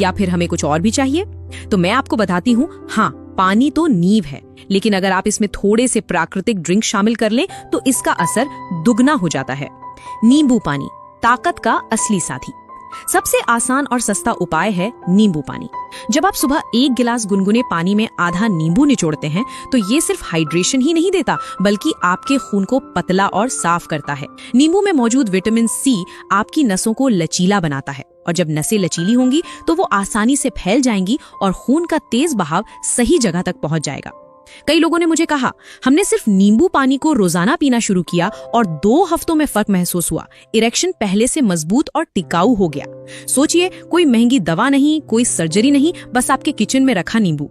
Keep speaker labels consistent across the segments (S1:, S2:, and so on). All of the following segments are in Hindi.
S1: या फिर हमें कुछ और भी चाहिए? तो मैं आपको बताती हूँ, हाँ, पानी तो नींव है, लेकिन अगर आप इसमें थोड़े से प्राकृतिक ड्रिंक शामिल कर लें तो इसका असर दुगना हो जाता है। नींबू पानी, ताकत का असली साथी। सबसे आसान और सस्ता उपाय है नींबू पानी। जब आप सुबह 1 गिलास गुनगुने पानी में आधा नींबू निचोड़ते हैं तो ये सिर्फ हाइड्रेशन ही नहीं देता, बल्कि आपके खून को पतला और साफ करता है। नींबू में मौजूद विटामिन सी आपकी नसों को लचीला बनाता है, और जब नसें लचीली होंगी तो वो आसानी से फैल जाएंगी और खून का तेज बहाव सही जगह तक पहुंच जाएगा। कई लोगों ने मुझे कहा, हमने सिर्फ नींबू पानी को रोजाना पीना शुरू किया और 2 हफ्तों में फर्क महसूस हुआ। इरेक्शन पहले से मजबूत और टिकाऊ हो गया। सोचिए, कोई महंगी दवा नहीं, कोई सर्जरी नहीं, बस आपके किचन में रखा नींबू।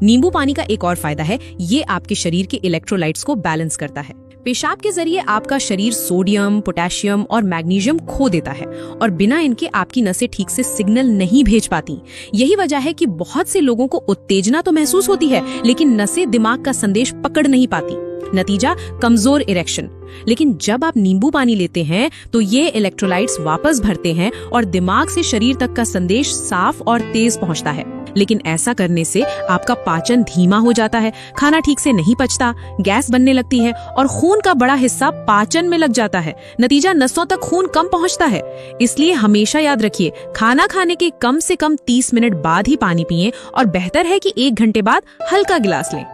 S1: नींबू पानी का एक और फायदा है, ये आपके शरीर के इलेक्ट्रोलाइट्स को बैलेंस करता है। पेशाब के जरिए आपका शरीर सोडियम, पोटेशियम और मैग्नीशियम खो देता है, और बिना इनके आपकी नसें ठीक से सिग्नल नहीं भेज पाती। यही वजह है कि बहुत से लोगों को उत्तेजना तो महसूस होती है, लेकिन नसें दिमाग का संदेश पकड़ नहीं पाती। नतीजा, कमजोर इरेक्शन। लेकिन जब आप नींबू पानी लेते हैं तो ये इलेक्ट्रोलाइट्स वापस भरते हैं और दिमाग से शरीर तक का संदेश साफ और तेज पहुंचता है। लेकिन ऐसा करने से आपका पाचन धीमा हो जाता है, खाना ठीक से नहीं पचता, गैस बनने लगती है और खून का बड़ा हिस्सा पाचन में लग जाता है। नतीजा, नसों तक खून कम पहुंचता है। इसलिए हमेशा याद रखिए, खाना खाने के कम से कम 30 मिनट बाद ही पानी पिएं, और बेहतर है कि 1 घंटे बाद हल्का गिलास लें।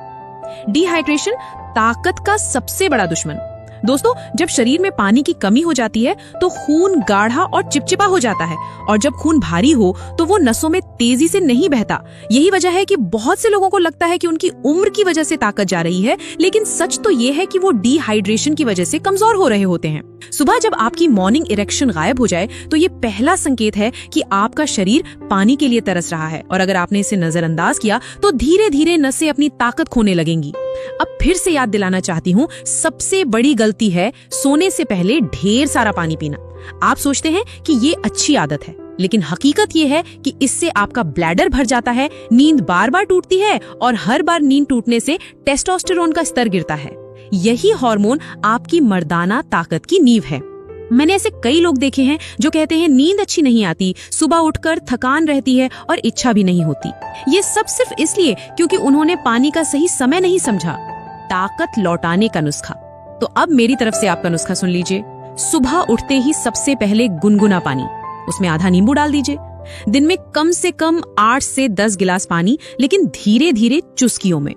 S1: डिहाइड्रेशन ताकत का सबसे बड़ा दुश्मन। दोस्तों, जब शरीर में पानी की कमी हो जाती है तो खून गाढ़ा और चिपचिपा हो जाता है, और जब खून भारी हो तो वो नसों में तेजी से नहीं बहता। यही वजह है कि बहुत से लोगों को लगता है कि उनकी उम्र की वजह से ताकत जा रही है, लेकिन सच तो ये है कि वो डिहाइड्रेशन की वजह से कमजोर हो रहे होते हैं। सुबह जब आपकी मॉर्निंग इरेक्शन गायब हो जाए तो ये पहला संकेत है कि आपका शरीर पानी के लिए तरस रहा है, और अगर आपने इसे नजरअंदाज किया तो धीरे धीरे नसें अपनी ताकत खोने लगेंगी। अब फिर से याद दिलाना चाहती हूँ, सबसे बड़ी गलती है सोने से पहले ढेर सारा पानी पीना। आप सोचते हैं कि ये अच्छी आदत है, लेकिन हकीकत ये है कि इससे आपका ब्लैडर भर जाता है, नींद बार बार टूटती है, और हर बार नींद टूटने से टेस्टोस्टेरोन का स्तर गिरता है। यही हार्मोन आपकी मर्दाना ताकत की नींव है। मैंने ऐसे कई लोग देखे हैं जो कहते हैं नींद अच्छी नहीं आती, सुबह उठकर थकान रहती है और इच्छा भी नहीं होती। ये सब सिर्फ इसलिए क्योंकि उन्होंने पानी का सही समय नहीं समझा। ताकत लौटाने का नुस्खा। तो अब मेरी तरफ से आपका नुस्खा सुन लीजिए। सुबह उठते ही सबसे पहले गुनगुना पानी, उसमें आधा नींबू डाल दीजिए। दिन में कम से कम 8 से 10 गिलास पानी, लेकिन धीरे धीरे चुस्कियों में।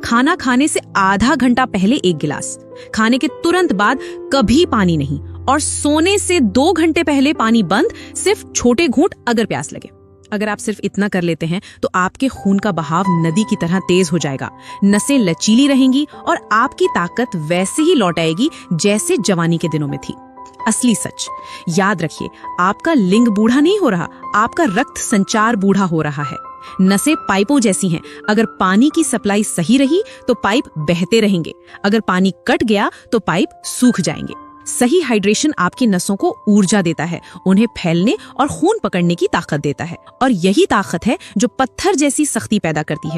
S1: खाना खाने से आधा घंटा पहले 1 गिलास, खाने के तुरंत बाद कभी पानी नहीं, और सोने से 2 घंटे पहले पानी बंद, सिर्फ छोटे घूंट अगर प्यास लगे। अगर आप सिर्फ इतना कर लेते हैं तो आपके खून का बहाव नदी की तरह तेज हो जाएगा, नसें लचीली रहेंगी और आपकी ताकत वैसे ही लौट आएगी जैसे जवानी के दिनों में थी। असली सच याद रखिए, आपका लिंग बूढ़ा नहीं हो रहा, आपका रक्त संचार बूढ़ा हो रहा है। नसें पाइपों जैसी हैं, अगर पानी की सप्लाई सही रही तो पाइप बहते रहेंगे, अगर पानी कट गया तो पाइप सूख जाएंगे। सही हाइड्रेशन आपकी नसों को ऊर्जा देता है, उन्हें फैलने और खून पकड़ने की ताकत देता है, और यही ताकत है जो पत्थर जैसी सख्ती पैदा करती है।